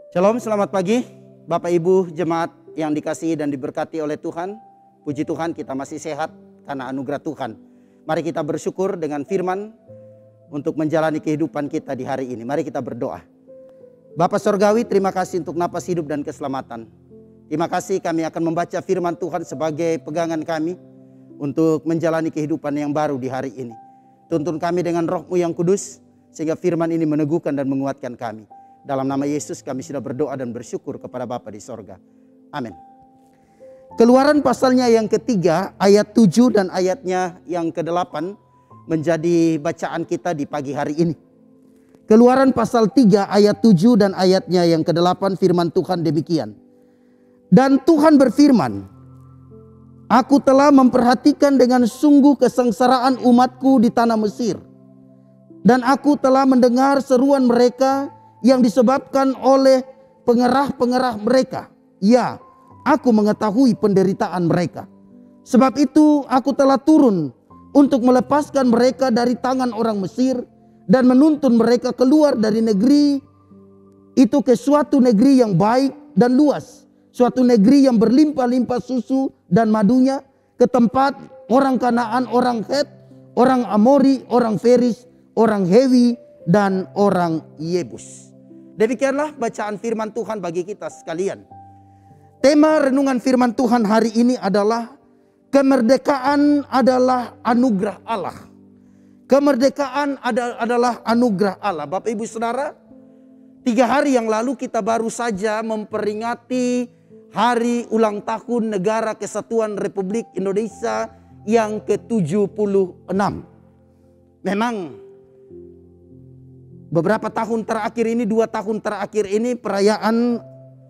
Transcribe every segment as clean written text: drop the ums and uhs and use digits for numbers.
Shalom, selamat pagi Bapak Ibu jemaat yang dikasihi dan diberkati oleh Tuhan. Puji Tuhan kita masih sehat karena anugerah Tuhan. Mari kita bersyukur dengan firman untuk menjalani kehidupan kita di hari ini. Mari kita berdoa. Bapa Sorgawi, terima kasih untuk napas hidup dan keselamatan. Terima kasih kami akan membaca firman Tuhan sebagai pegangan kami untuk menjalani kehidupan yang baru di hari ini. Tuntun kami dengan Roh-Mu yang kudus sehingga firman ini meneguhkan dan menguatkan kami. Dalam nama Yesus kami sudah berdoa dan bersyukur kepada Bapa di sorga. Amin. Keluaran pasalnya yang ketiga, ayat 7 dan ayatnya yang ke-8 menjadi bacaan kita di pagi hari ini. Keluaran pasal 3 ayat 7 dan ayatnya yang ke-8 firman Tuhan demikian. Dan Tuhan berfirman, Aku telah memperhatikan dengan sungguh kesengsaraan umatku di tanah Mesir. Dan aku telah mendengar seruan mereka yang disebabkan oleh pengerah-pengerah mereka. Ya, aku mengetahui penderitaan mereka. Sebab itu aku telah turun untuk melepaskan mereka dari tangan orang Mesir dan menuntun mereka keluar dari negeri itu ke suatu negeri yang baik dan luas. Suatu negeri yang berlimpah-limpah susu dan madunya, ke tempat orang Kanaan, orang Het, orang Amori, orang Feris, orang Hewi, dan orang Yebus. Demikianlah bacaan firman Tuhan bagi kita sekalian. Tema renungan firman Tuhan hari ini adalah kemerdekaan adalah anugerah Allah. Kemerdekaan adalah anugerah Allah. Bapak Ibu Saudara, 3 hari yang lalu kita baru saja memperingati hari ulang tahun Negara Kesatuan Republik Indonesia yang ke-76. Memang beberapa tahun terakhir ini, 2 tahun terakhir ini perayaan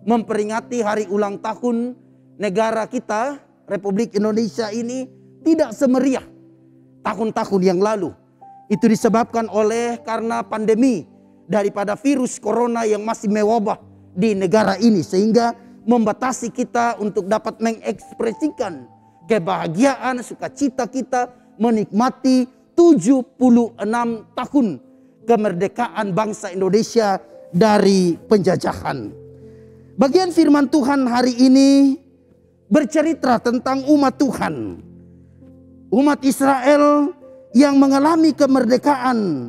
memperingati hari ulang tahun negara kita, Republik Indonesia ini tidak semeriah tahun-tahun yang lalu. Itu disebabkan karena pandemi daripada virus corona yang masih mewabah di negara ini. Sehingga membatasi kita untuk dapat mengekspresikan kebahagiaan, sukacita kita menikmati 76 tahun kemerdekaan bangsa Indonesia dari penjajahan. Bagian firman Tuhan hari ini bercerita tentang umat Tuhan. Umat Israel yang mengalami kemerdekaan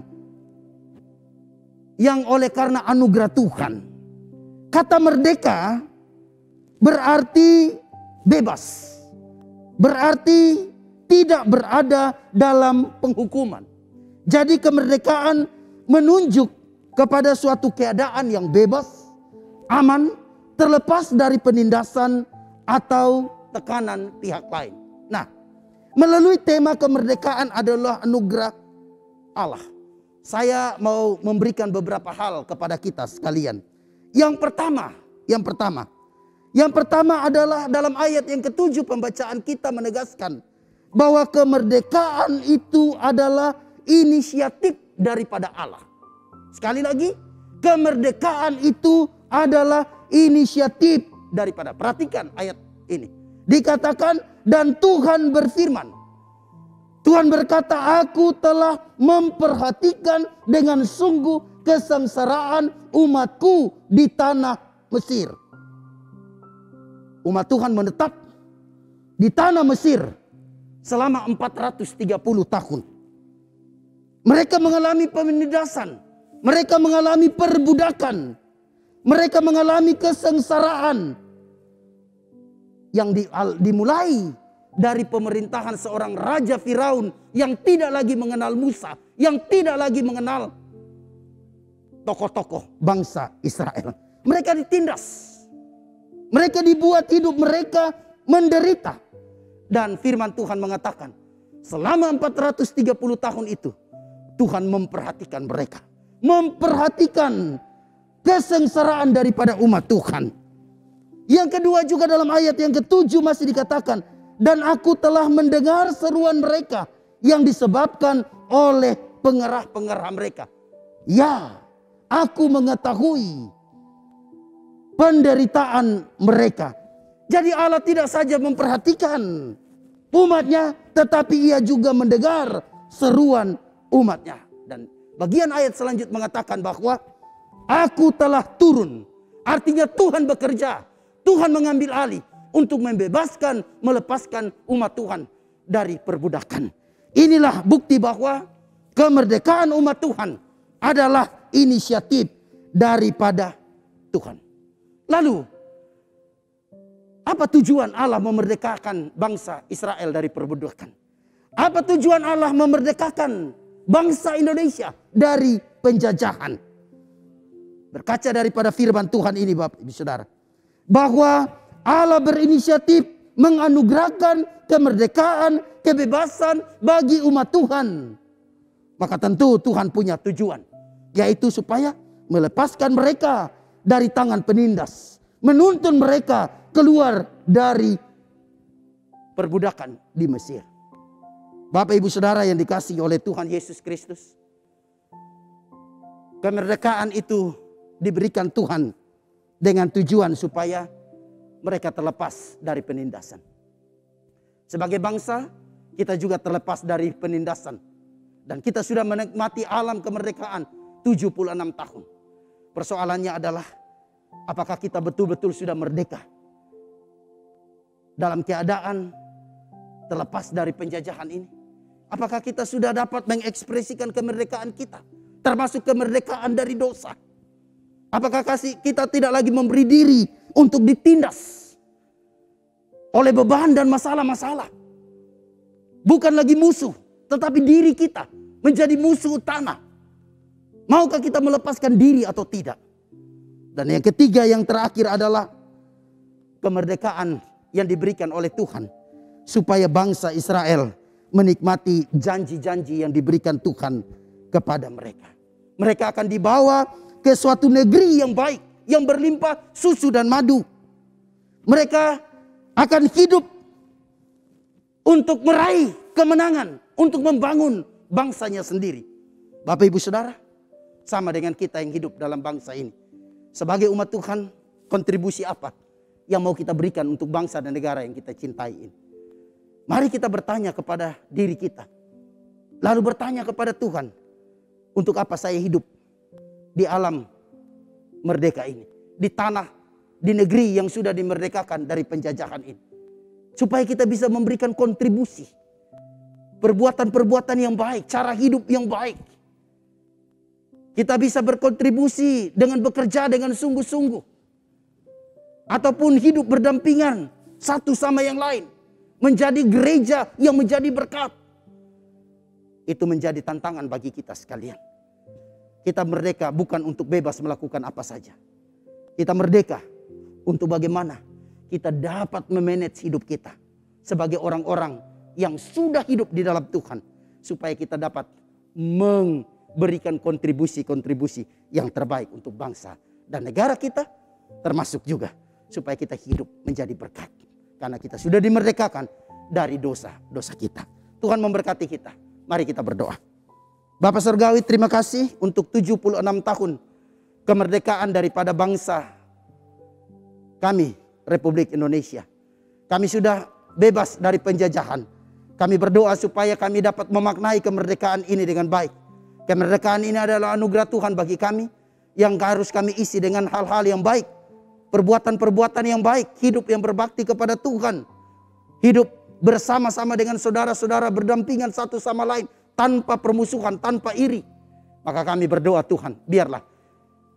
yang oleh karena anugerah Tuhan. Kata merdeka berarti bebas. Berarti tidak berada dalam penghukuman. Jadi kemerdekaan menunjuk kepada suatu keadaan yang bebas, aman, terlepas dari penindasan atau tekanan pihak lain. Nah, melalui tema kemerdekaan adalah anugerah Allah. Saya mau memberikan beberapa hal kepada kita sekalian. Yang pertama adalah dalam ayat yang ke-7 pembacaan kita menegaskan bahwa kemerdekaan itu adalah inisiatif daripada Allah. Sekali lagi, kemerdekaan itu adalah inisiatif daripada. Perhatikan ayat ini. Dikatakan dan Tuhan berfirman. Tuhan berkata, aku telah memperhatikan dengan sungguh kesengsaraan umatku di tanah Mesir. Umat Tuhan menetap di tanah Mesir selama 430 tahun. Mereka mengalami penindasan, mereka mengalami perbudakan, mereka mengalami kesengsaraan yang dimulai dari pemerintahan seorang Raja Firaun yang tidak lagi mengenal Musa, yang tidak lagi mengenal tokoh-tokoh bangsa Israel. Mereka ditindas, mereka dibuat hidup mereka menderita. Dan firman Tuhan mengatakan, selama 430 tahun itu, Tuhan memperhatikan mereka. Memperhatikan kesengsaraan daripada umat Tuhan. Yang kedua juga dalam ayat yang ke-7 masih dikatakan, dan aku telah mendengar seruan mereka yang disebabkan oleh pengerah-pengerah mereka. Ya, aku mengetahui penderitaan mereka. Jadi Allah tidak saja memperhatikan umatnya, tetapi ia juga mendengar seruan umatnya. Dan bagian ayat selanjutnya mengatakan bahwa aku telah turun. Artinya Tuhan bekerja. Tuhan mengambil alih untuk membebaskan, melepaskan umat Tuhan dari perbudakan. Inilah bukti bahwa kemerdekaan umat Tuhan adalah inisiatif daripada Tuhan. Lalu, apa tujuan Allah memerdekakan bangsa Israel dari perbudakan? Apa tujuan Allah memerdekakan bangsa Indonesia dari penjajahan? Berkaca daripada firman Tuhan ini Bapak Ibu Saudara, bahwa Allah berinisiatif menganugerahkan kemerdekaan, kebebasan bagi umat Tuhan. Maka tentu Tuhan punya tujuan, yaitu supaya melepaskan mereka dari tangan penindas, menuntun mereka keluar dari perbudakan di Mesir. Bapak Ibu Saudara yang dikasihi oleh Tuhan Yesus Kristus, kemerdekaan itu diberikan Tuhan dengan tujuan supaya mereka terlepas dari penindasan. Sebagai bangsa, kita juga terlepas dari penindasan. Dan kita sudah menikmati alam kemerdekaan 76 tahun. Persoalannya adalah, apakah kita betul-betul sudah merdeka dalam keadaan terlepas dari penjajahan ini? Apakah kita sudah dapat mengekspresikan kemerdekaan kita, termasuk kemerdekaan dari dosa? Apakah kita tidak lagi memberi diri untuk ditindas oleh beban dan masalah-masalah? Bukan lagi musuh, tetapi diri kita menjadi musuh utama. Maukah kita melepaskan diri atau tidak? Dan yang ketiga, yang terakhir adalah kemerdekaan yang diberikan oleh Tuhan supaya bangsa Israel menikmati janji-janji yang diberikan Tuhan kepada mereka. Mereka akan dibawa ke suatu negeri yang baik, yang berlimpah susu dan madu. Mereka akan hidup untuk meraih kemenangan, untuk membangun bangsanya sendiri. Bapak Ibu Saudara, sama dengan kita yang hidup dalam bangsa ini. Sebagai umat Tuhan, kontribusi apa yang mau kita berikan untuk bangsa dan negara yang kita cintai ini? Mari kita bertanya kepada diri kita. Lalu bertanya kepada Tuhan, untuk apa saya hidup di alam merdeka ini? Di tanah, di negeri yang sudah dimerdekakan dari penjajahan ini. Supaya kita bisa memberikan kontribusi. Perbuatan-perbuatan yang baik, cara hidup yang baik. Kita bisa berkontribusi dengan bekerja dengan sungguh-sungguh. Ataupun hidup berdampingan satu sama yang lain. Menjadi gereja yang menjadi berkat. Itu menjadi tantangan bagi kita sekalian. Kita merdeka bukan untuk bebas melakukan apa saja. Kita merdeka untuk bagaimana kita dapat memanage hidup kita. Sebagai orang-orang yang sudah hidup di dalam Tuhan. Supaya kita dapat memberikan kontribusi-kontribusi yang terbaik untuk bangsa dan negara kita. Termasuk juga supaya kita hidup menjadi berkat. Karena kita sudah dimerdekakan dari dosa-dosa kita. Tuhan memberkati kita. Mari kita berdoa. Bapak Surgawi, terima kasih untuk 76 tahun kemerdekaan daripada bangsa kami, Republik Indonesia. Kami sudah bebas dari penjajahan. Kami berdoa supaya kami dapat memaknai kemerdekaan ini dengan baik. Kemerdekaan ini adalah anugerah Tuhan bagi kami yang harus kami isi dengan hal-hal yang baik. Perbuatan-perbuatan yang baik, hidup yang berbakti kepada Tuhan. Hidup bersama-sama dengan saudara-saudara berdampingan satu sama lain. Tanpa permusuhan, tanpa iri. Maka kami berdoa Tuhan, biarlah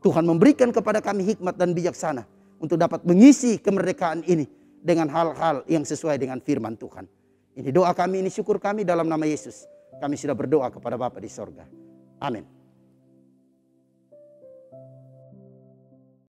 Tuhan memberikan kepada kami hikmat dan bijaksana. Untuk dapat mengisi kemerdekaan ini dengan hal-hal yang sesuai dengan firman Tuhan. Ini doa kami, ini syukur kami dalam nama Yesus. Kami sudah berdoa kepada Bapa di sorga. Amin.